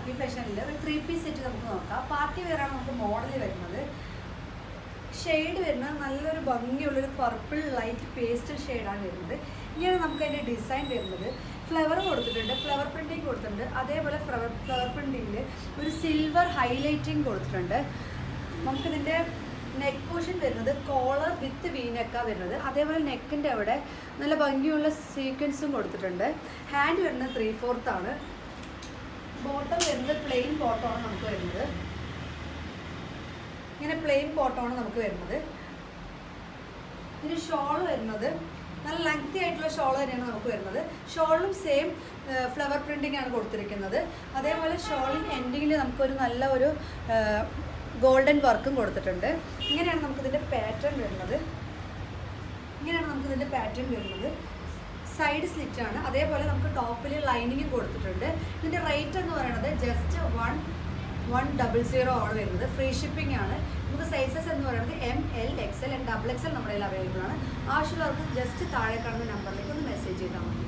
Lucky ഫാഷനിൽ ഒരു 3-piece set നമുക്ക് നോക്കാം. പാർട്ടി വെയറാണ് നമുക്ക് മോഡൽ വരുന്നത്. ഷെയ്ഡ് വരുന്നത് നല്ലൊരു ഭംഗിയുള്ളൊരു പർപ്പിൾ ലൈറ്റ് പേസ്റ്റൽ ഷെയ്ഡാണ് വരുന്നത്. ഇങ്ങനെ നമുക്ക് അതിൻ്റെ ഡിസൈൻ വരുന്നത് ഫ്ലവർ കൊടുത്തിട്ടുണ്ട്, ഫ്ലവർ പ്രിൻറ്റിങ് കൊടുത്തിട്ടുണ്ട്. അതേപോലെ ഫ്ലവർ പ്രിൻറ്റിങ്ങിൽ ഒരു സിൽവർ ഹൈലൈറ്റിങ് കൊടുത്തിട്ടുണ്ട്. നമുക്കിതിൻ്റെ നെക്ക് പോർഷൻ വരുന്നത് കോളർ വിത്ത് വീനെക്കാണ് വരുന്നത്. അതേപോലെ നെക്കിൻ്റെ അവിടെ നല്ല ഭംഗിയുള്ള സീക്വൻസും കൊടുത്തിട്ടുണ്ട്. ഹാൻഡ് വരുന്നത് 3/4 ആണ്. ബോട്ടം വരുന്നത് പ്ലെയിൻ ബോട്ടമാണ് നമുക്ക് വരുന്നത്. ഇങ്ങനെ പ്ലെയിൻ ബോട്ടമാണ് നമുക്ക് വരുന്നത്. ഇതിന് ഷോൾ വരുന്നത് നല്ല ലെങ്തി ആയിട്ടുള്ള ഷോൾ തന്നെയാണ് നമുക്ക് വരുന്നത്. ഷോളിലും സെയിം ഫ്ലവർ പ്രിൻറ്റിംഗ് ആണ് കൊടുത്തിരിക്കുന്നത്. അതേപോലെ ഷോളിൻ്റെ എൻഡിങ്ങിൽ നമുക്കൊരു നല്ല ഒരു ഗോൾഡൻ വർക്കും കൊടുത്തിട്ടുണ്ട്. ഇങ്ങനെയാണ് നമുക്കിതിൻ്റെ പാറ്റേൺ വരുന്നത്. സൈഡ് സ്ലിറ്റാണ്. അതേപോലെ നമുക്ക് ടോപ്പിൽ ലൈനിങ്ങും കൊടുത്തിട്ടുണ്ട്. ഇതിൻ്റെ റേറ്റ് എന്ന് പറയുന്നത് ജസ്റ്റ് 100 ആണ് വരുന്നത്. ഫ്രീ ഷിപ്പിംഗ് ആണ്. നമുക്ക് സൈസസ് എന്ന് പറയുന്നത് ML XL ആൻഡ് XXL നമ്മുടെ കയ്യിൽ അവൈലബിൾ ആണ്. ആവശ്യമുള്ളവർക്ക് ജസ്റ്റ് താഴെ കാണുന്ന നമ്പറിലേക്ക് ഒന്ന് മെസ്സേജ് ചെയ്താൽ മതി.